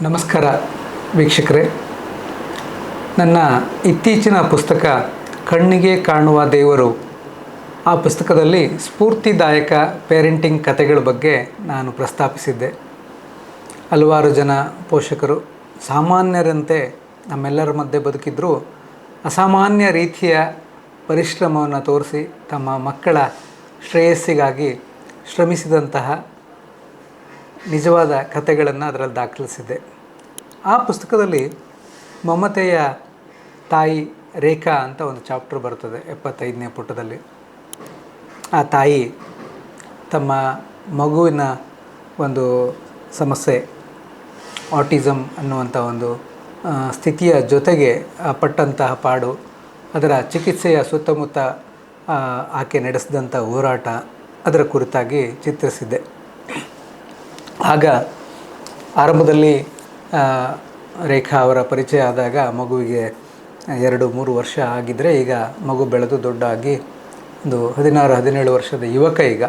ನಮಸ್ಕಾರ ವೀಕ್ಷಕರೇ. ನನ್ನ ಇತ್ತೀಚಿನ ಪುಸ್ತಕ ಕಣ್ಣಿಗೆ ಕಾಣುವ ದೇವರು, ಆ ಪುಸ್ತಕದಲ್ಲಿ ಸ್ಫೂರ್ತಿದಾಯಕ ಪೇರೆಂಟಿಂಗ್ ಕಥೆಗಳ ಬಗ್ಗೆ ನಾನು ಪ್ರಸ್ತಾಪಿಸಿದ್ದೆ. ಹಲವಾರು ಜನ ಪೋಷಕರು ಸಾಮಾನ್ಯರಂತೆ ನಮ್ಮೆಲ್ಲರ ಮಧ್ಯೆ ಬದುಕಿದ್ರೂ ಅಸಾಮಾನ್ಯ ರೀತಿಯ ಪರಿಶ್ರಮವನ್ನು ತೋರಿಸಿ ತಮ್ಮ ಮಕ್ಕಳ ಶ್ರೇಯಸ್ಸಿಗಾಗಿ ಶ್ರಮಿಸಿದಂತಹ ನಿಜವಾದ ಕಥೆಗಳನ್ನು ಅದರಲ್ಲಿ ದಾಖಲಿಸಿದೆ. ಆ ಪುಸ್ತಕದಲ್ಲಿ ಮಮತೆಯ ತಾಯಿ ರೇಖಾ ಅಂತ ಒಂದು ಚಾಪ್ಟರ್ ಬರ್ತದೆ 75ನೇ ಪುಟದಲ್ಲಿ. ಆ ತಾಯಿ ತಮ್ಮ ಮಗುವಿನ ಒಂದು ಸಮಸ್ಯೆ ಆಟಿಸಮ್ ಅನ್ನುವಂಥ ಒಂದು ಸ್ಥಿತಿಯ ಜೊತೆಗೆ ಪಟ್ಟಂತಹ ಪಾಡು, ಅದರ ಚಿಕಿತ್ಸೆಯ ಸುತ್ತಮುತ್ತ ಆಕೆ ನಡೆಸಿದಂಥ ಹೋರಾಟ, ಅದರ ಕುರಿತಾಗಿ ಚಿತ್ರಿಸಿದ್ದೆ. ಆಗ ಆರಂಭದಲ್ಲಿ ರೇಖಾ ಅವರ ಪರಿಚಯ ಆದಾಗ ಮಗುವಿಗೆ 2-3 ವರ್ಷ ಆಗಿದ್ದರೆ, ಈಗ ಮಗು ಬೆಳೆದು ದೊಡ್ಡಾಗಿ ಒಂದು 16-17 ವರ್ಷದ ಯುವಕ. ಈಗ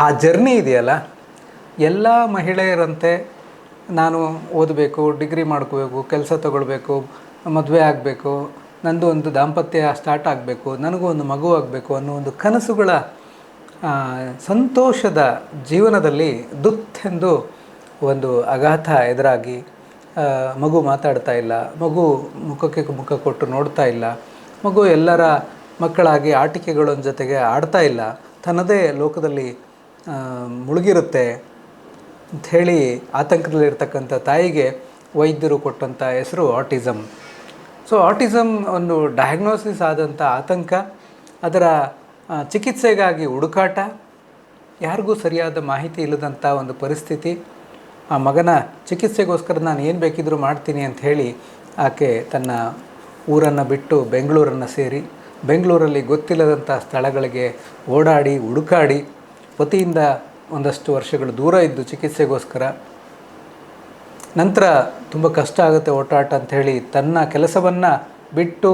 ಆ ಜರ್ನಿ ಇದೆಯಲ್ಲ, ಎಲ್ಲ ಮಹಿಳೆಯರಂತೆ ನಾನು ಓದಬೇಕು, ಡಿಗ್ರಿ ಮಾಡ್ಕೋಬೇಕು, ಕೆಲಸ ತಗೊಳ್ಬೇಕು, ಮದುವೆ ಆಗಬೇಕು, ನಂದು ಒಂದು ದಾಂಪತ್ಯ ಸ್ಟಾರ್ಟ್ ಆಗಬೇಕು, ನನಗೂ ಒಂದು ಮಗು ಆಗಬೇಕು ಅನ್ನೋ ಒಂದು ಕನಸುಗಳ ಸಂತೋಷದ ಜೀವನದಲ್ಲಿ ದುತ್ತೆಂದು ಒಂದು ಆಘಾತ ಎದುರಾಗಿ, ಮಗು ಮಾತಾಡ್ತಾ ಇಲ್ಲ, ಮಗು ಮುಖಕ್ಕೆ ಮುಖ ಕೊಟ್ಟು ನೋಡ್ತಾ ಇಲ್ಲ, ಮಗು ಎಲ್ಲರ ಮಕ್ಕಳಾಗಿ ಆಟಿಕೆಗಳ ಜೊತೆಗೆ ಆಡ್ತಾ ಇಲ್ಲ, ತನ್ನದೇ ಲೋಕದಲ್ಲಿ ಮುಳುಗಿರುತ್ತೆ ಅಂಥೇಳಿ ಆತಂಕದಲ್ಲಿರ್ತಕ್ಕಂಥ ತಾಯಿಗೆ ವೈದ್ಯರು ಕೊಟ್ಟಂಥ ಹೆಸರು ಆಟಿಸಮ್. ಸೊ ಆಟಿಸಮ್ ಒಂದು ಡಯಾಗ್ನೋಸಿಸ್ ಆದಂಥ ಆತಂಕ, ಅದರ ಚಿಕಿತ್ಸೆಗಾಗಿ ಹುಡುಕಾಟ, ಯಾರಿಗೂ ಸರಿಯಾದ ಮಾಹಿತಿ ಇಲ್ಲದಂಥ ಒಂದು ಪರಿಸ್ಥಿತಿ. ಆ ಮಗನ ಚಿಕಿತ್ಸೆಗೋಸ್ಕರ ನಾನು ಏನು ಬೇಕಿದ್ರೂ ಮಾಡ್ತೀನಿ ಅಂತ ಹೇಳಿ ಆಕೆ ತನ್ನ ಊರನ್ನು ಬಿಟ್ಟು ಬೆಂಗಳೂರನ್ನು ಸೇರಿ, ಬೆಂಗಳೂರಲ್ಲಿ ಗೊತ್ತಿಲ್ಲದಂಥ ಸ್ಥಳಗಳಿಗೆ ಓಡಾಡಿ ಹುಡುಕಾಡಿ, ಪತಿಯಿಂದ ಒಂದಷ್ಟು ವರ್ಷಗಳು ದೂರ ಇದ್ದು ಚಿಕಿತ್ಸೆಗೋಸ್ಕರ, ನಂತರ ತುಂಬ ಕಷ್ಟ ಆಗುತ್ತೆ ಓಟಾಟ ಅಂಥೇಳಿ ತನ್ನ ಕೆಲಸವನ್ನು ಬಿಟ್ಟು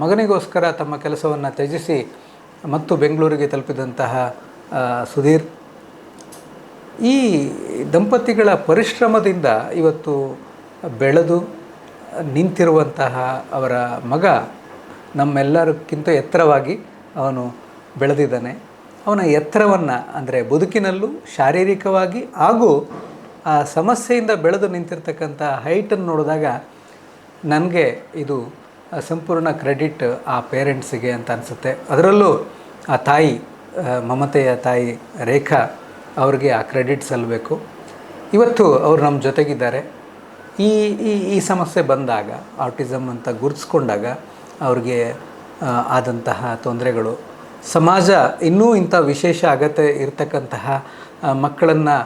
ಮಗನಿಗೋಸ್ಕರ ತಮ್ಮ ಕೆಲಸವನ್ನು ತ್ಯಜಿಸಿ ಮತ್ತು ಬೆಂಗಳೂರಿಗೆ ತಲುಪಿದಂತಹ ಸುಧೀರ್. ಈ ದಂಪತಿಗಳ ಪರಿಶ್ರಮದಿಂದ ಇವತ್ತು ಬೆಳೆದು ನಿಂತಿರುವಂತಹ ಅವರ ಮಗ ನಮ್ಮೆಲ್ಲರಿಗಿಂತ ಎತ್ತರವಾಗಿ ಅವನು ಬೆಳೆದಿದ್ದಾನೆ. ಅವನ ಎತ್ತರವನ್ನು, ಅಂದರೆ ಬದುಕಿನಲ್ಲೂ ಶಾರೀರಿಕವಾಗಿ ಹಾಗೂ ಆ ಸಮಸ್ಯೆಯಿಂದ ಬೆಳೆದು ನಿಂತಿರ್ತಕ್ಕಂಥ ಹೈಟನ್ನು ನೋಡಿದಾಗ ನನಗೆ ಇದು ಸಂಪೂರ್ಣ ಕ್ರೆಡಿಟ್ ಆ ಪೇರೆಂಟ್ಸಿಗೆ ಅಂತ ಅನಿಸುತ್ತೆ. ಅದರಲ್ಲೂ ಆ ತಾಯಿ, ಮಮತೆಯ ತಾಯಿ ರೇಖಾ ಅವ್ರಿಗೆ ಆ ಕ್ರೆಡಿಟ್ ಸಲ್ಲಬೇಕು. ಇವತ್ತು ಅವರು ನಮ್ಮ ಜೊತೆಗಿದ್ದಾರೆ. ಈ ಈ ಈ ಸಮಸ್ಯೆ ಬಂದಾಗ, ಆಟಿಸಮ್ ಅಂತ ಗುರುತಿಸ್ಕೊಂಡಾಗ ಅವ್ರಿಗೆ ಆದಂತಹ ತೊಂದರೆಗಳು, ಸಮಾಜ ಇನ್ನೂ ಇಂಥ ವಿಶೇಷ ಅಗತ್ಯ ಇರತಕ್ಕಂತಹ ಮಕ್ಕಳನ್ನು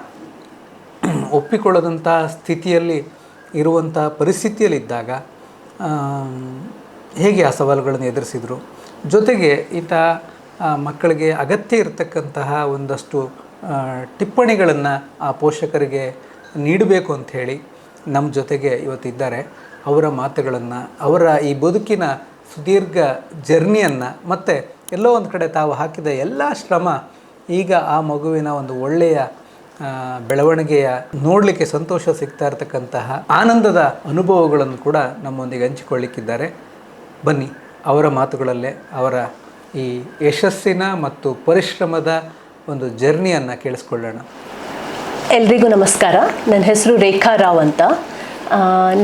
ಒಪ್ಪಿಕೊಳ್ಳದಂಥ ಸ್ಥಿತಿಯಲ್ಲಿ ಇರುವಂಥ ಪರಿಸ್ಥಿತಿಯಲ್ಲಿದ್ದಾಗ ಹೇಗೆ ಆ ಸವಾಲುಗಳನ್ನು ಎದುರಿಸಿದರು, ಜೊತೆಗೆ ಈತ ಮಕ್ಕಳಿಗೆ ಅಗತ್ಯ ಇರತಕ್ಕಂತಹ ಒಂದಷ್ಟು ಟಿಪ್ಪಣಿಗಳನ್ನು ಆ ಪೋಷಕರಿಗೆ ನೀಡಬೇಕು ಅಂಥೇಳಿ ನಮ್ಮ ಜೊತೆಗೆ ಇವತ್ತಿದ್ದಾರೆ. ಅವರ ಮಾತುಗಳನ್ನು, ಅವರ ಈ ಬದುಕಿನ ಸುದೀರ್ಘ ಜರ್ನಿಯನ್ನು, ಮತ್ತು ಎಲ್ಲೋ ಒಂದು ಕಡೆ ತಾವು ಹಾಕಿದ ಎಲ್ಲ ಶ್ರಮ ಈಗ ಆ ಮಗುವಿನ ಒಂದು ಒಳ್ಳೆಯ ಬೆಳವಣಿಗೆಯ ನೋಡಲಿಕ್ಕೆ ಸಂತೋಷ ಸಿಗ್ತಾ ಇರತಕ್ಕಂತಹ ಆನಂದದ ಅನುಭವಗಳನ್ನು ಕೂಡ ನಮ್ಮೊಂದಿಗೆ ಹಂಚಿಕೊಳ್ಳಿಕ್ಕಿದ್ದಾರೆ. ಬನ್ನಿ, ಅವರ ಮಾತುಗಳಲ್ಲೇ ಅವರ ಈ ಯಶಸ್ಸಿನ ಮತ್ತು ಪರಿಶ್ರಮದ ಒಂದು ಜರ್ನಿಯನ್ನು ಕೇಳಿಸ್ಕೊಳ್ಳೋಣ. ಎಲ್ರಿಗೂ ನಮಸ್ಕಾರ. ನನ್ನ ಹೆಸರು ರೇಖಾ ರಾವ್ ಅಂತ.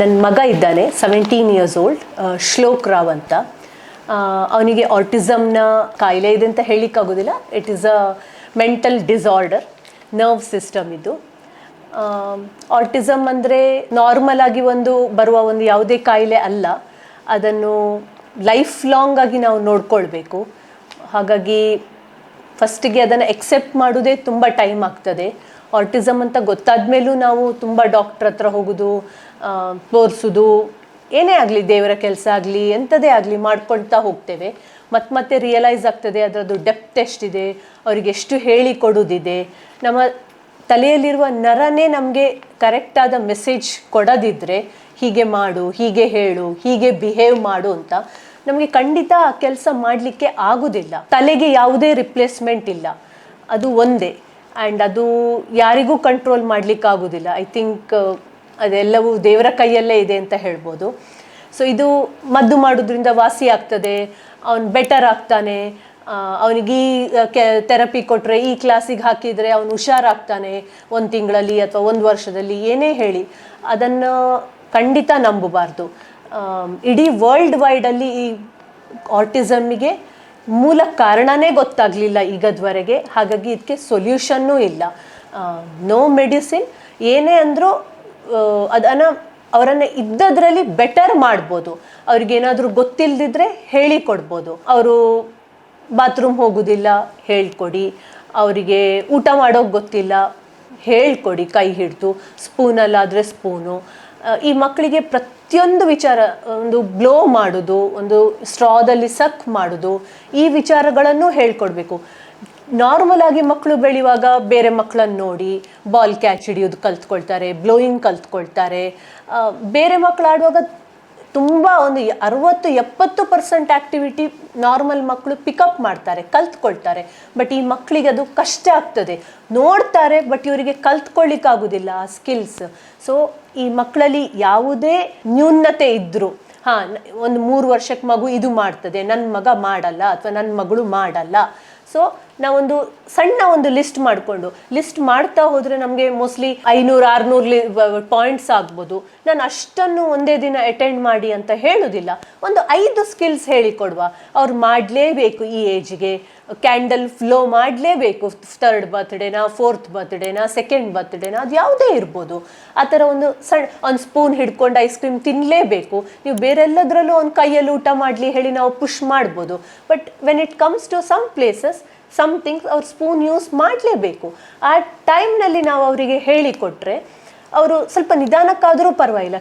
ನನ್ನ ಮಗ ಇದ್ದಾನೆ, 17 years old, ಶ್ಲೋಕ್ ರಾವ್ ಅಂತ. ಅವನಿಗೆ ಆಟಿಸಮ್ನ ಕಾಯಿಲೆ ಇದೆ ಅಂತ ಹೇಳಲಿಕ್ಕಾಗೋದಿಲ್ಲ. It is a mental disorder, nerve system ಇದು. ಆಟಿಸಮ್ ಅಂದರೆ ನಾರ್ಮಲ್ ಆಗಿ ಬರುವ ಒಂದು ಯಾವುದೇ ಕಾಯಿಲೆ ಅಲ್ಲ. ಅದನ್ನು ಲೈಫ್ ಲಾಂಗ್ ಆಗಿ ನಾವು ನೋಡ್ಕೊಳ್ಬೇಕು. ಹಾಗಾಗಿ ಫಸ್ಟಿಗೆ ಅದನ್ನು ಎಕ್ಸೆಪ್ಟ್ ಮಾಡೋದೇ ತುಂಬ ಟೈಮ್ ಆಗ್ತದೆ. ಆಟಿಸಮ್ ಅಂತ ಗೊತ್ತಾದ ಮೇಲೂ ನಾವು ತುಂಬ ಡಾಕ್ಟ್ರ್ ಹತ್ರ ಹೋಗೋದು, ತೋರಿಸೋದು, ಏನೇ ಆಗಲಿ, ದೇವರ ಕೆಲಸ ಆಗಲಿ, ಎಂಥದೇ ಆಗಲಿ ಮಾಡ್ಕೊಳ್ತಾ ಹೋಗ್ತೇವೆ. ಮತ್ತೆ ರಿಯಲೈಸ್ ಆಗ್ತದೆ ಅದರದ್ದು ಡೆಪ್ತ್ ಎಷ್ಟಿದೆ, ಅವರಿಗೆ ಎಷ್ಟು ಹೇಳಿ ಕೊಡೋದಿದೆ. ನಮ್ಮ ತಲೆಯಲ್ಲಿರುವ ನರನೇ ನಮಗೆ ಕರೆಕ್ಟಾದ ಮೆಸೇಜ್ ಕೊಡೋದಿದ್ರೆ, ಹೀಗೆ ಮಾಡು, ಹೀಗೆ ಹೇಳು, ಹೀಗೆ ಬಿಹೇವ್ ಮಾಡು ಅಂತ, ನಮಗೆ ಖಂಡಿತ ಆ ಕೆಲಸ ಮಾಡಲಿಕ್ಕೆ ಆಗೋದಿಲ್ಲ. ತಲೆಗೆ ಯಾವುದೇ ರಿಪ್ಲೇಸ್ಮೆಂಟ್ ಇಲ್ಲ, ಅದು ಒಂದೇ. ಆ್ಯಂಡ್ ಅದು ಯಾರಿಗೂ ಕಂಟ್ರೋಲ್ ಮಾಡಲಿಕ್ಕಾಗೋದಿಲ್ಲ. ಐ ಥಿಂಕ್ ಅದೆಲ್ಲವೂ ದೇವರ ಕೈಯಲ್ಲೇ ಇದೆ ಅಂತ ಹೇಳ್ಬೋದು. ಸೊ ಇದು ಮದ್ದು ಮಾಡೋದ್ರಿಂದ ವಾಸಿ ಆಗ್ತದೆ, ಅವನು ಬೆಟರ್ ಆಗ್ತಾನೆ, ಅವನಿಗೆ ಈ ಥೆರಪಿ ಕೊಟ್ಟರೆ, ಈ ಕ್ಲಾಸಿಗೆ ಹಾಕಿದರೆ ಅವನು ಹುಷಾರಾಗ್ತಾನೆ 1 ತಿಂಗಳಲ್ಲಿ ಅಥವಾ 1 ವರ್ಷದಲ್ಲಿ, ಏನೇ ಹೇಳಿ ಅದನ್ನು ಖಂಡಿತ ನಂಬಬಾರ್ದು. ಇಡೀ ವರ್ಲ್ಡ್ ವೈಡಲ್ಲಿ ಈ ಆಟಿಸಮ್ಮಿಗೆ ಮೂಲ ಕಾರಣನೇ ಗೊತ್ತಾಗಲಿಲ್ಲ ಈಗದವರೆಗೆ. ಹಾಗಾಗಿ ಇದಕ್ಕೆ ಸೊಲ್ಯೂಷನ್ನೂ ಇಲ್ಲ. No medicine. ಏನೇ ಅಂದರೂ ಅವರನ್ನು ಇದ್ದದ್ರಲ್ಲಿ ಬೆಟರ್ ಮಾಡ್ಬೋದು. ಅವ್ರಿಗೇನಾದರೂ ಗೊತ್ತಿಲ್ಲದಿದ್ರೆ ಹೇಳಿಕೊಡ್ಬೋದು. ಅವರು ಬಾತ್ರೂಮ್ ಹೋಗೋದಿಲ್ಲ, ಹೇಳ್ಕೊಡಿ. ಅವರಿಗೆ ಊಟ ಮಾಡೋಕ್ಕೆ ಗೊತ್ತಿಲ್ಲ, ಹೇಳ್ಕೊಡಿ ಕೈ ಹಿಡಿದು. ಸ್ಪೂನಲ್ಲಾದರೆ ಸ್ಪೂನು. ಈ ಮಕ್ಕಳಿಗೆ ಪ್ರತಿಯೊಂದು ವಿಚಾರ, ಒಂದು ಬ್ಲೋ ಮಾಡೋದು, ಒಂದು ಸ್ಟ್ರಾದಲ್ಲಿ ಸಕ್ ಮಾಡೋದು, ಈ ವಿಚಾರಗಳನ್ನು ಹೇಳ್ಕೊಡ್ಬೇಕು. ನಾರ್ಮಲ್ ಆಗಿ ಮಕ್ಕಳು ಬೆಳೆಯುವಾಗ ಬೇರೆ ಮಕ್ಕಳನ್ನು ನೋಡಿ ಬಾಲ್ ಕ್ಯಾಚ್ ಹಿಡಿಯೋದು ಕಲ್ತ್ಕೊಳ್ತಾರೆ, ಬ್ಲೋಯಿಂಗ್ ಕಲ್ತ್ಕೊಳ್ತಾರೆ. ಬೇರೆ ಮಕ್ಕಳು ಆಡುವಾಗ ತುಂಬ ಒಂದು 60-70% ಆ್ಯಕ್ಟಿವಿಟಿ ನಾರ್ಮಲ್ ಮಕ್ಕಳು ಪಿಕಪ್ ಮಾಡ್ತಾರೆ, ಕಲ್ತ್ಕೊಳ್ತಾರೆ. ಬಟ್ ಈ ಮಕ್ಕಳಿಗೆ ಅದು ಕಷ್ಟ ಆಗ್ತದೆ. ನೋಡ್ತಾರೆ ಬಟ್ ಇವರಿಗೆ ಕಲ್ತ್ಕೊಳ್ಳಿಕ್ಕಾಗೋದಿಲ್ಲ ಆ ಸ್ಕಿಲ್ಸ್. ಸೊ ಈ ಮಕ್ಕಳಲ್ಲಿ ಯಾವುದೇ ನ್ಯೂನತೆ ಇದ್ದರೂ, ಒಂದು 3 ವರ್ಷಕ್ಕೆ ಮಗು ಇದು ಮಾಡ್ತದೆ, ನನ್ನ ಮಗ ಮಾಡಲ್ಲ ಅಥವಾ ನನ್ನ ಮಗಳು ಮಾಡಲ್ಲ. ಸೊ ನಾವೊಂದು ಸಣ್ಣ ಒಂದು ಲಿಸ್ಟ್ ಮಾಡ್ತಾ ಹೋದರೆ ನಮಗೆ ಮೋಸ್ಟ್ಲಿ 500-600 ಪಾಯಿಂಟ್ಸ್ ಆಗ್ಬೋದು. ನಾನು ಅಷ್ಟನ್ನು ಒಂದೇ ದಿನ ಅಟೆಂಡ್ ಮಾಡಿ ಅಂತ ಹೇಳೋದಿಲ್ಲ. ಒಂದು 5 ಸ್ಕಿಲ್ಸ್ ಹೇಳಿಕೊಡುವ. ಅವ್ರು ಮಾಡಲೇಬೇಕು. ಈ ಏಜ್ಗೆ ಕ್ಯಾಂಡಲ್ ಫ್ಲೋ ಮಾಡಲೇಬೇಕು. 3rd ಬರ್ತ್ಡೇನಾ, 4th ಬರ್ತ್ಡೇನಾ, 2nd ಬರ್ತ್ಡೇನಾ, ಅದು ಯಾವುದೇ ಇರ್ಬೋದು. ಆ ಥರ ಒಂದು ಒಂದು ಸ್ಪೂನ್ ಹಿಡ್ಕೊಂಡು ಐಸ್ ಕ್ರೀಮ್ ತಿನ್ನಲೇಬೇಕು. ನೀವು ಬೇರೆಲ್ಲದರಲ್ಲೂ ಒಂದು ಕೈಯಲ್ಲಿ ಊಟ ಮಾಡಲಿ ಹೇಳಿ ನಾವು ಪುಷ್ ಮಾಡ್ಬೋದು. But when it comes to some places, some things ಅವ್ರು ಸ್ಪೂನ್ ಯೂಸ್ ಮಾಡಲೇಬೇಕು. ಆ ಟೈಮ್ನಲ್ಲಿ ನಾವು ಅವರಿಗೆ ಹೇಳಿಕೊಟ್ರೆ ಅವರು ಸ್ವಲ್ಪ ನಿಧಾನಕ್ಕಾದರೂ ಪರವಾಗಿಲ್ಲ,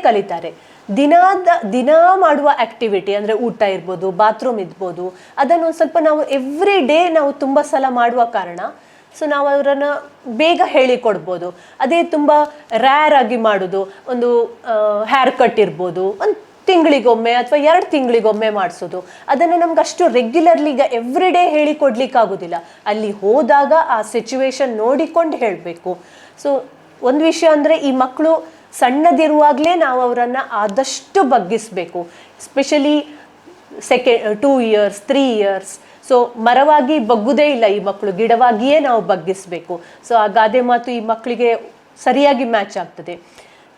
ಕಲಿತಾರೆ. ದಿನ ಮಾಡುವ ಆ್ಯಕ್ಟಿವಿಟಿ ಅಂದರೆ ಊಟ ಇರ್ಬೋದು, ಬಾತ್ರೂಮ್ ಇರ್ಬೋದು, ಅದನ್ನು ಒಂದು ಸ್ವಲ್ಪ ನಾವು ಎವ್ರಿ ಡೇ ನಾವು ತುಂಬ ಸಲ ಮಾಡುವ ಕಾರಣ ಸೊ ನಾವು ಅವರನ್ನು ಬೇಗ ಹೇಳಿಕೊಡ್ಬೋದು. ಅದೇ ತುಂಬ ರ್ಯಾರ್ ಆಗಿ ಮಾಡೋದು, ಒಂದು ಹೇರ್ ಕಟ್ ಇರ್ಬೋದು, ಒಂದು ತಿಂಗಳಿಗೊಮ್ಮೆ ಅಥವಾ 2 ತಿಂಗಳಿಗೊಮ್ಮೆ ಮಾಡಿಸೋದು, ಅದನ್ನು ನಮ್ಗೆ ಅಷ್ಟು ರೆಗ್ಯುಲರ್ಲಿ ಈಗ ಎವ್ರಿ ಡೇ ಹೇಳಿಕೊಡ್ಲಿಕ್ಕಾಗೋದಿಲ್ಲ. ಅಲ್ಲಿ ಹೋದಾಗ ಆ ಸಿಚುವೇಶನ್ ನೋಡಿಕೊಂಡು ಹೇಳಬೇಕು. ಸೊ ಒಂದು ವಿಷಯ ಅಂದರೆ ಈ ಮಕ್ಕಳು ಸಣ್ಣದಿರುವಾಗಲೇ ನಾವು ಅವರನ್ನು ಆದಷ್ಟು ಬಗ್ಗಿಸಬೇಕು. Specially 2 years 3 years. ಸೊ ಮರವಾಗಿ ಬಗ್ಗುದೇ ಇಲ್ಲ ಈ ಮಕ್ಕಳು, ಗಿಡವಾಗಿಯೇ ನಾವು ಬಗ್ಗಿಸಬೇಕು. ಸೊ ಆ ಗಾದೆ ಮಾತು ಈ ಮಕ್ಕಳಿಗೆ ಸರಿಯಾಗಿ ಮ್ಯಾಚ್ ಆಗ್ತದೆ.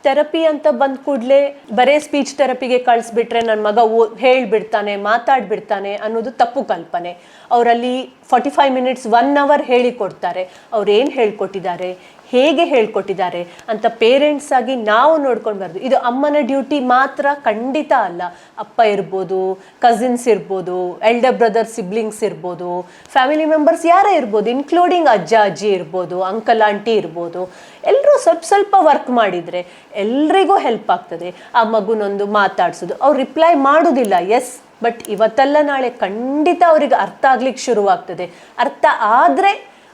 ಥೆರಪಿ ಅಂತ ಬಂದ ಕೂಡಲೇ ಬರೇ ಸ್ಪೀಚ್ ಥೆರಪಿಗೆ ಕಳಿಸ್ಬಿಟ್ರೆ ನನ್ನ ಮಗ ಹೇಳಿಬಿಡ್ತಾನೆ, ಮಾತಾಡ್ಬಿಡ್ತಾನೆ ಅನ್ನೋದು ತಪ್ಪು ಕಲ್ಪನೆ. ಅವರಲ್ಲಿ 45 ಮಿನಿಟ್ಸ್ 1 ಅವರ್ ಹೇಳಿಕೊಡ್ತಾರೆ. ಅವ್ರು ಏನು ಹೇಳ್ಕೊಟ್ಟಿದ್ದಾರೆ, ಹೇಗೆ ಹೇಳ್ಕೊಟ್ಟಿದ್ದಾರೆ ಅಂತ ಪೇರೆಂಟ್ಸ್ ಆಗಿ ನಾವು ನೋಡ್ಕೊಳ್ಬಾರ್ದು. ಇದು ಅಮ್ಮನ ಡ್ಯೂಟಿ ಮಾತ್ರ ಖಂಡಿತ ಅಲ್ಲ. ಅಪ್ಪ ಇರ್ಬೋದು, ಕಸಿನ್ಸ್ ಇರ್ಬೋದು, ಎಲ್ಡರ್ ಬ್ರದರ್ ಸಿಬ್ಲಿಂಗ್ಸ್ ಇರ್ಬೋದು, ಫ್ಯಾಮಿಲಿ ಮೆಂಬರ್ಸ್ ಯಾರೇ ಇರ್ಬೋದು, ಇನ್ಕ್ಲೂಡಿಂಗ್ ಅಜ್ಜ ಅಜ್ಜಿ ಇರ್ಬೋದು, ಅಂಕಲ್ ಆಂಟಿ ಇರ್ಬೋದು, ಎಲ್ಲರೂ ಸ್ವಲ್ಪ ವರ್ಕ್ ಮಾಡಿದರೆ ಎಲ್ರಿಗೂ ಹೆಲ್ಪ್ ಆಗ್ತದೆ. ಆ ಮಗುನೊಂದು ಮಾತಾಡ್ಸೋದು, ಅವ್ರು ರಿಪ್ಲೈ ಮಾಡೋದಿಲ್ಲ, ಎಸ್, ಬಟ್ ಇವತ್ತಲ್ಲ ನಾಳೆ ಖಂಡಿತ ಅವ್ರಿಗೆ ಅರ್ಥ ಆಗ್ಲಿಕ್ಕೆ ಶುರುವಾಗ್ತದೆ. ಅರ್ಥ ಆದರೆ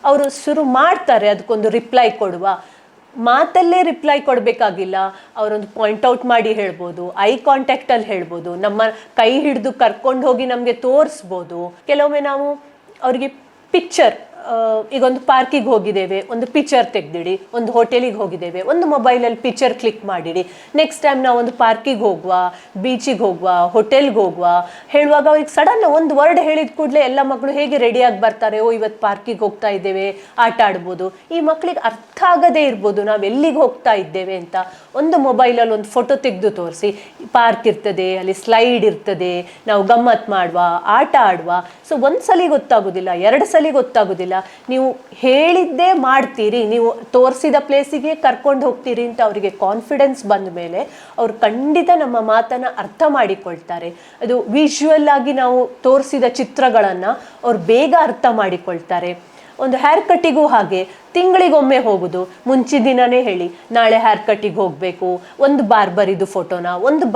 ಅವರು ಶುರು ಮಾಡ್ತಾರೆ ಅದಕ್ಕೊಂದು ರಿಪ್ಲೈ ಕೊಡುವ. ಮಾತಲ್ಲೇ ರಿಪ್ಲೈ ಕೊಡಬೇಕಾಗಿಲ್ಲ, ಅವರೊಂದು ಪಾಯಿಂಟ್ ಔಟ್ ಮಾಡಿ ಹೇಳ್ಬೋದು, ಐ ಕಾಂಟ್ಯಾಕ್ಟಲ್ಲಿ ಹೇಳ್ಬೋದು, ನಮ್ಮ ಕೈ ಹಿಡಿದು ಕರ್ಕೊಂಡು ಹೋಗಿ ನಮಗೆ ತೋರಿಸ್ಬೋದು. ಕೆಲವೊಮ್ಮೆ ನಾವು ಅವರಿಗೆ ಪಿಕ್ಚರ್, ಈಗ ಒಂದು ಪಾರ್ಕಿಗೆ ಹೋಗಿದ್ದೇವೆ, ಒಂದು ಪಿಕ್ಚರ್ ತೆಗೆದಿಡಿ. ಒಂದು ಹೋಟೆಲಿಗೆ ಹೋಗಿದ್ದೇವೆ, ಒಂದು ಮೊಬೈಲಲ್ಲಿ ಪಿಕ್ಚರ್ ಕ್ಲಿಕ್ ಮಾಡಿಡಿ. ನೆಕ್ಸ್ಟ್ ಟೈಮ್ ನಾವು ಒಂದು ಪಾರ್ಕಿಗೆ ಹೋಗುವ, ಬೀಚಿಗೆ ಹೋಗುವ, ಹೋಟೆಲ್ಗೆ ಹೋಗುವ ಹೇಳುವಾಗ ಅವ್ರಿಗೆ ಸಡನ್ ಒಂದು ವರ್ಡ್ ಹೇಳಿದ ಕೂಡಲೇ ಎಲ್ಲ ಮಕ್ಕಳು ಹೇಗೆ ರೆಡಿಯಾಗಿ ಬರ್ತಾರೆ, ಇವತ್ತು ಪಾರ್ಕಿಗೆ ಹೋಗ್ತಾ ಇದ್ದೇವೆ, ಆಟ ಆಡ್ಬೋದು. ಈ ಮಕ್ಕಳಿಗೆ ಅರ್ಥ ಆಗದೇ ಇರ್ಬೋದು ನಾವು ಎಲ್ಲಿಗೆ ಹೋಗ್ತಾ ಇದ್ದೇವೆ ಅಂತ. ಒಂದು ಮೊಬೈಲಲ್ಲಿ ಒಂದು ಫೋಟೋ ತೆಗೆದು ತೋರಿಸಿ, ಪಾರ್ಕ್ ಇರ್ತದೆ, ಅಲ್ಲಿ ಸ್ಲೈಡ್ ಇರ್ತದೆ, ನಾವು ಗಮ್ಮತ್ತು ಮಾಡುವ, ಆಟ ಆಡುವ. ಸೊ 1 ಸಲ ಗೊತ್ತಾಗೋದಿಲ್ಲ, 2 ಸಲ ಗೊತ್ತಾಗೋದಿಲ್ಲ. ನೀವು ಹೇಳಿದ್ದೇ ಮಾಡ್ತೀರಿ, ನೀವು ತೋರಿಸಿದ ಪ್ಲೇಸಿಗೆ ಕರ್ಕೊಂಡು ಹೋಗ್ತೀರಿ ಅಂತ ಅವರಿಗೆ ಕಾನ್ಫಿಡೆನ್ಸ್ ಬಂದ ಮೇಲೆ ಅವ್ರು ಖಂಡಿತ ನಮ್ಮ ಮಾತನ್ನು ಅರ್ಥ ಮಾಡಿಕೊಳ್ತಾರೆ. ಅದು ವಿಜುವಲ್ ಆಗಿ ನಾವು ತೋರಿಸಿದ ಚಿತ್ರಗಳನ್ನು ಅವ್ರು ಬೇಗ ಅರ್ಥ ಮಾಡಿಕೊಳ್ತಾರೆ. ಒಂದು ಹೇರ್ ಕಟ್ಟಿಗೂ ಹಾಗೆ ತಿಂಗಳಿಗೊಮ್ಮೆ ಹೋಗುದು, ಮುಂಚಿನ ದಿನನೇ ಹೇಳಿ ನಾಳೆ ಹೇರ್ ಕಟ್ಟಿಗೆ ಹೋಗಬೇಕು, ಒಂದು ಬಾರ್ಬರಿದು ಫೋಟೋನ, ಒಂದು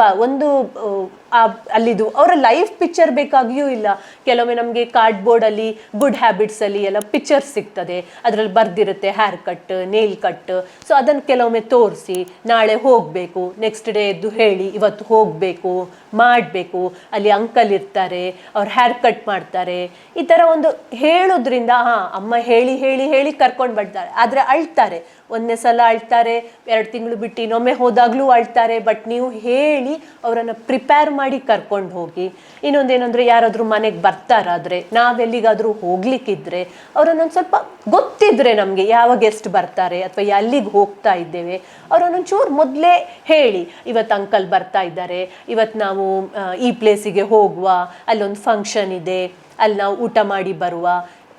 ಅಲ್ಲಿದು ಅವರ ಲೈಫ್ ಪಿಕ್ಚರ್ ಬೇಕಾಗಿಯೂ ಇಲ್ಲ. ಕೆಲವೊಮ್ಮೆ ನಮಗೆ ಕಾರ್ಡ್ಬೋರ್ಡಲ್ಲಿ ಗುಡ್ ಹ್ಯಾಬಿಟ್ಸಲ್ಲಿ ಎಲ್ಲ ಪಿಕ್ಚರ್ಸ್ ಸಿಗ್ತದೆ, ಅದರಲ್ಲಿ ಬರ್ದಿರುತ್ತೆ hair cut, nail cut. So ಅದನ್ನು ಕೆಲವೊಮ್ಮೆ ತೋರಿಸಿ ನಾಳೆ ಹೋಗಬೇಕು, ನೆಕ್ಸ್ಟ್ ಡೇ ಎದ್ದು ಹೇಳಿ ಇವತ್ತು ಹೋಗಬೇಕು, ಮಾಡಬೇಕು, ಅಲ್ಲಿ ಅಂಕಲ್ ಇರ್ತಾರೆ, ಅವ್ರು ಹೇರ್ ಕಟ್ ಮಾಡ್ತಾರೆ. ಈ ಥರ ಒಂದು ಹೇಳೋದ್ರಿಂದ ಅಮ್ಮ ಹೇಳಿ ಹೇಳಿ ಹೇಳಿ ಕರ್ಕೊಂಡು ಬರ್ತಾರೆ. ಆದರೆ ಅಳ್ತಾರೆ, ಒಂದನೇ ಸಲ ಅಳ್ತಾರೆ, 2 ತಿಂಗಳು ಬಿಟ್ಟು ಇನ್ನೊಮ್ಮೆ ಹೋದಾಗಲೂ ಅಳ್ತಾರೆ. ಬಟ್ ನೀವು ಹೇಳಿ ಅವರನ್ನು ಪ್ರಿಪೇರ್ ಮಾಡಿ ಕರ್ಕೊಂಡು ಹೋಗಿ. ಇನ್ನೊಂದೇನೆಂದರೆ, ಯಾರಾದರೂ ಮನೆಗೆ ಬರ್ತಾರಾದರೆ, ನಾವೆಲ್ಲಿಗಾದರೂ ಹೋಗ್ಲಿಕ್ಕಿದ್ರೆ ಅವರನ್ನೊಂದು ಸ್ವಲ್ಪ ಗೊತ್ತಿದ್ರೆ ನಮಗೆ ಯಾವ ಗೆಸ್ಟ್ ಬರ್ತಾರೆ ಅಥವಾ ಎಲ್ಲಿಗೆ ಹೋಗ್ತಾ ಇದ್ದೇವೆ, ಅವರನ್ನೊಂಚೂರು ಮೊದಲೇ ಹೇಳಿ, ಇವತ್ತು ಅಂಕಲ್ ಬರ್ತಾ ಇದ್ದಾರೆ, ಇವತ್ತು ನಾವು ಈ ಪ್ಲೇಸಿಗೆ ಹೋಗುವ, ಅಲ್ಲೊಂದು ಫಂಕ್ಷನ್ ಇದೆ, ಅಲ್ಲಿ ನಾವು ಊಟ ಮಾಡಿ ಬರುವ.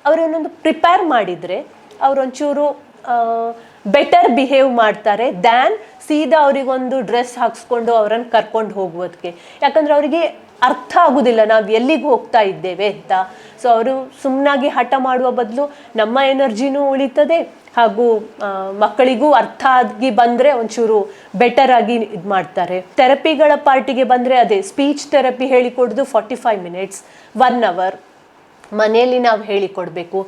ಅವರನ್ನೊಂದು ಪ್ರಿಪೇರ್ ಮಾಡಿದರೆ ಅವರೊಂಚೂರು ಬೆಟರ್ ಬಿಹೇವ್ ಮಾಡ್ತಾರೆ ದ್ಯಾನ್ ಸೀದಾ ಅವರಿಗೊಂದು ಡ್ರೆಸ್ ಹಾಕ್ಸ್ಕೊಂಡು ಅವರನ್ನು ಕರ್ಕೊಂಡು ಹೋಗುವುದಕ್ಕೆ. ಯಾಕಂದರೆ ಅವರಿಗೆ ಅರ್ಥ ಆಗೋದಿಲ್ಲ ನಾವು ಎಲ್ಲಿಗೆ ಹೋಗ್ತಾ ಇದ್ದೇವೆ ಅಂತ. ಸೊ ಅವರು ಸುಮ್ಮನಾಗಿ ಹಠ ಮಾಡುವ ಬದಲು ನಮ್ಮ ಎನರ್ಜಿನೂ ಉಳಿತದೆ, ಹಾಗೂ ಮಕ್ಕಳಿಗೂ ಅರ್ಥ ಆಗಿ ಬಂದರೆ ಒಂಚೂರು ಬೆಟರ್ ಆಗಿ ಇದು ಮಾಡ್ತಾರೆ. ಥೆರಪಿಗಳ ಪಾರ್ಟಿಗೆ ಬಂದರೆ ಅದೇ ಸ್ಪೀಚ್ ಥೆರಪಿ ಹೇಳಿಕೊಡೋದು 45 minutes, 1 hour ಮನೆಯಲ್ಲಿ ನಾವು ಹೇಳಿಕೊಡ್ಬೇಕು.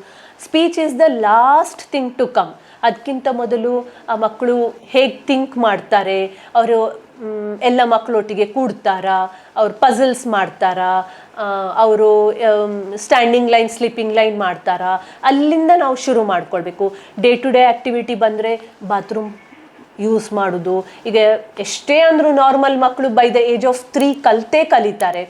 Speech is the last thing to come. ಅದಕ್ಕಿಂತ ಮೊದಲು ಆ ಮಕ್ಕಳು ಹೇಗೆ ಥಿಂಕ್ ಮಾಡ್ತಾರೆ, ಅವರು ಎಲ್ಲ ಮಕ್ಕಳೊಟ್ಟಿಗೆ ಕೂಡ್ತಾರಾ, ಅವ್ರು ಪಝಲ್ಸ್ ಮಾಡ್ತಾರಾ, ಅವರು ಸ್ಟ್ಯಾಂಡಿಂಗ್ ಲೈನ್ ಸ್ಲೀಪಿಂಗ್ ಲೈನ್ ಮಾಡ್ತಾರಾ, ಅಲ್ಲಿಂದ ನಾವು ಶುರು ಮಾಡ್ಕೊಳ್ಬೇಕು. ಡೇ ಟು ಡೇ ಆ್ಯಕ್ಟಿವಿಟಿ ಬಂದರೆ ಬಾತ್ರೂಮ್ ಯೂಸ್ ಮಾಡೋದು. ಈಗ ಎಷ್ಟೇ ಅಂದರೂ ನಾರ್ಮಲ್ ಮಕ್ಕಳು ಬೈ ದ ಏಜ್ ಆಫ್ 3 ಕಲಿತಾರೆ,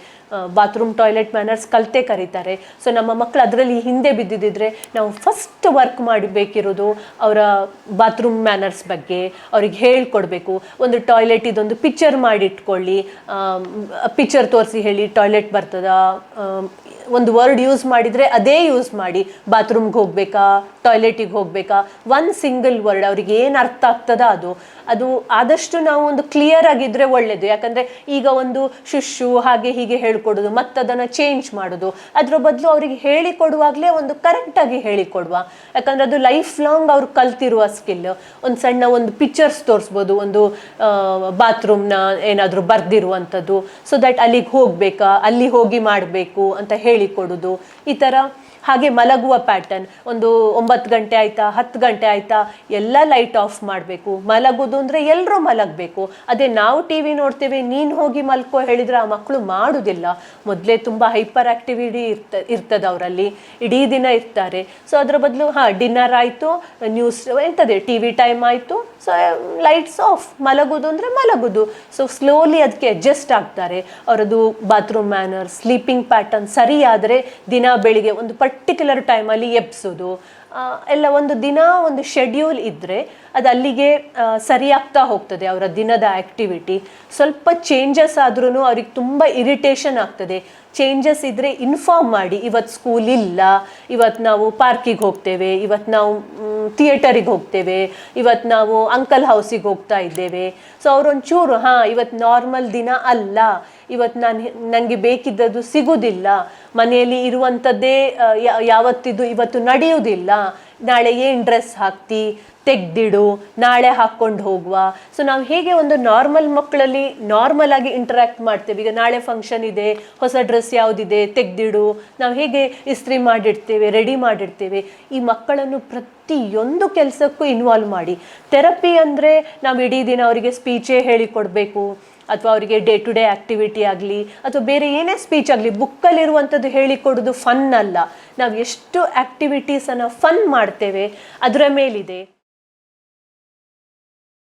ಬಾತ್ರೂಮ್ ಟಾಯ್ಲೆಟ್ ಮ್ಯಾನರ್ಸ್ ಕಲಿತಾರೆ. ಸೊ ನಮ್ಮ ಮಕ್ಕಳು ಅದರಲ್ಲಿ ಹಿಂದೆ ಬಿದ್ದಿದ್ದರೆ ನಾವು ಫಸ್ಟ್ ವರ್ಕ್ ಮಾಡಬೇಕಿರೋದು ಅವರ ಬಾತ್ರೂಮ್ ಮ್ಯಾನರ್ಸ್ ಬಗ್ಗೆ ಅವ್ರಿಗೆ ಹೇಳ್ಕೊಡ್ಬೇಕು. ಒಂದು ಟಾಯ್ಲೆಟ್ ಇದೊಂದು ಪಿಕ್ಚರ್ ಮಾಡಿಟ್ಕೊಳ್ಳಿ, ಪಿಕ್ಚರ್ ತೋರಿಸಿ ಹೇಳಿ ಟಾಯ್ಲೆಟ್ ಬರ್ತದಾ, ಒಂದು ವರ್ಡ್ ಯೂಸ್ ಮಾಡಿದರೆ ಅದೇ ಯೂಸ್ ಮಾಡಿ, ಬಾತ್ರೂಮ್ಗೆ ಹೋಗಬೇಕಾ ಟಾಯ್ಲೆಟಿಗೆ ಹೋಗಬೇಕಾ, ಒಂದು ಸಿಂಗಲ್ ವರ್ಡ್ ಅವ್ರಿಗೆ ಏನು ಅರ್ಥ ಆಗ್ತದ ಅದು ಆದಷ್ಟು ನಾವು ಒಂದು ಕ್ಲಿಯರ್ ಆಗಿದ್ರೆ ಒಳ್ಳೆಯದು. ಯಾಕಂದರೆ ಈಗ ಒಂದು ಶುಶು ಹಾಗೆ ಹೀಗೆ ಹೇಳ್ಕೊಡೋದು, ಮತ್ತು ಅದನ್ನು ಚೇಂಜ್ ಮಾಡೋದು, ಅದರ ಬದಲು ಅವರಿಗೆ ಹೇಳಿಕೊಡುವಾಗಲೇ ಒಂದು ಕರೆಕ್ಟಾಗಿ ಹೇಳಿಕೊಡುವ. ಯಾಕಂದರೆ ಅದು ಲೈಫ್ ಲಾಂಗ್ ಅವ್ರು ಕಲ್ತಿರುವ ಸ್ಕಿಲ್. ಒಂದು ಸಣ್ಣ ಒಂದು ಪಿಕ್ಚರ್ಸ್ ತೋರಿಸ್ಬೋದು, ಒಂದು ಬಾತ್ರೂಮ್ನ ಏನಾದರೂ ಬರ್ದಿರುವಂಥದ್ದು, ಸೊ ದ್ಯಾಟ್ ಅಲ್ಲಿಗೆ ಹೋಗಬೇಕಾ, ಅಲ್ಲಿ ಹೋಗಿ ಮಾಡಬೇಕು ಅಂತ ಹೇಳಿಕೊಡೋದು. ಈ ಥರ ಹಾಗೆ ಮಲಗುವ ಪ್ಯಾಟರ್ನ್, ಒಂದು 9 ಗಂಟೆ ಆಯಿತಾ 10 ಗಂಟೆ ಆಯಿತಾ ಎಲ್ಲ ಲೈಟ್ ಆಫ್ ಮಾಡಬೇಕು. ಮಲಗೋದು ಅಂದರೆ ಎಲ್ಲರೂ ಮಲಗಬೇಕು. ಅದೇ ನಾವು ಟಿ ವಿ ನೋಡ್ತೇವೆ, ನೀನು ಹೋಗಿ ಮಲ್ಕೋ ಹೇಳಿದರೆ ಆ ಮಕ್ಕಳು ಮಾಡೋದಿಲ್ಲ. ಮೊದಲೇ ತುಂಬ ಹೈಪರ್ ಆ್ಯಕ್ಟಿವಿಟಿ ಇರ್ತದೆ ಅವರಲ್ಲಿ, ಇಡೀ ದಿನ ಇರ್ತಾರೆ. ಸೊ ಅದರ ಬದಲು ಡಿನ್ನರ್ ಆಯಿತು, ನ್ಯೂಸ್ ಎಂಥದೇ ಟಿ ವಿ ಟೈಮ್ ಆಯಿತು, ಸೊ ಲೈಟ್ಸ್ ಆಫ್, ಮಲಗೋದು ಅಂದರೆ ಮಲಗೋದು. ಸೊ ಸ್ಲೋಲಿ ಅದಕ್ಕೆ ಅಡ್ಜಸ್ಟ್ ಆಗ್ತಾರೆ. ಅವರದು ಬಾತ್ರೂಮ್ ಮ್ಯಾನರ್, ಸ್ಲೀಪಿಂಗ್ ಪ್ಯಾಟರ್ನ್ ಸರಿ ಆದರೆ ದಿನ ಬೆಳಿಗ್ಗೆ ಒಂದು ಪರ್ಟಿಕ್ಯುಲರ್ ಟೈಮಲ್ಲಿ ಎಬ್ಸೋದು ಎಲ್ಲ ಒಂದು ದಿನ ಒಂದು ಶೆಡ್ಯೂಲ್ ಇದ್ದರೆ ಅದು ಅಲ್ಲಿಗೆ ಸರಿಯಾಗ್ತಾ ಹೋಗ್ತದೆ ಅವರ ದಿನದ ಆ್ಯಕ್ಟಿವಿಟಿ. ಸ್ವಲ್ಪ ಚೇಂಜಸ್ ಆದ್ರೂ ಅವ್ರಿಗೆ ತುಂಬ ಇರಿಟೇಷನ್ ಆಗ್ತದೆ. ಚೇಂಜಸ್ ಇದ್ದರೆ ಇನ್ಫಾರ್ಮ್ ಮಾಡಿ, ಇವತ್ತು ಸ್ಕೂಲ್ ಇಲ್ಲ, ಇವತ್ತು ನಾವು ಪಾರ್ಕಿಗೆ ಹೋಗ್ತೇವೆ, ಇವತ್ತು ನಾವು ಥಿಯೇಟರಿಗೆ ಹೋಗ್ತೇವೆ, ಇವತ್ತು ನಾವು ಅಂಕಲ್ ಹೌಸಿಗೆ ಹೋಗ್ತಾ ಇದ್ದೇವೆ. ಸೊ ಅವರೊಂಚೂರು ಇವತ್ತು ನಾರ್ಮಲ್ ದಿನ ಅಲ್ಲ, ಇವತ್ತು ನನಗೆ ಬೇಕಿದ್ದದ್ದು ಸಿಗೋದಿಲ್ಲ, ಮನೆಯಲ್ಲಿ ಇರುವಂಥದ್ದೇ ಯಾವತ್ತಿದ್ದು ಇವತ್ತು ನಡೆಯುವುದಿಲ್ಲ, ನಾಳೆ ಏನು ಡ್ರೆಸ್ ಹಾಕ್ತಿ ತೆಗ್ದಿಡು, ನಾಳೆ ಹಾಕ್ಕೊಂಡು ಹೋಗುವ. ಸೊ ನಾವು ಹೇಗೆ ಒಂದು ನಾರ್ಮಲ್ ಮಕ್ಕಳಲ್ಲಿ ನಾರ್ಮಲ್ ಆಗಿ ಇಂಟರ್ಯಾಕ್ಟ್ ಮಾಡ್ತೇವೆ. ಈಗ ನಾಳೆ ಫಂಕ್ಷನ್ ಇದೆ, ಹೊಸ ಡ್ರೆಸ್ ಯಾವುದಿದೆ ತೆಗ್ದಿಡು, ನಾವು ಹೇಗೆ ಇಸ್ತ್ರಿ ಮಾಡಿಡ್ತೇವೆ, ರೆಡಿ ಮಾಡಿಡ್ತೇವೆ, ಈ ಮಕ್ಕಳನ್ನು ಪ್ರತಿಯೊಂದು ಕೆಲಸಕ್ಕೂ ಇನ್ವಾಲ್ವ್ ಮಾಡಿ. ಥೆರಪಿ ಅಂದರೆ ನಾವು ಇಡೀ ದಿನ ಅವರಿಗೆ ಸ್ಪೀಚೇ ಹೇಳಿಕೊಡ್ಬೇಕು, ಅಥವಾ ಅವರಿಗೆ ಡೇ ಟು ಡೇ ಆ್ಯಕ್ಟಿವಿಟಿ ಆಗಲಿ ಅಥವಾ ಬೇರೆ ಏನೇ ಸ್ಪೀಚ್ ಆಗಲಿ ಬುಕ್ಕಲ್ಲಿರುವಂಥದ್ದು ಹೇಳಿಕೊಡೋದು ಫನ್ ಅಲ್ಲ. ನಾವು ಎಷ್ಟು ಆ್ಯಕ್ಟಿವಿಟೀಸನ್ನು ಫನ್ ಮಾಡ್ತೇವೆ ಅದರ ಮೇಲಿದೆ.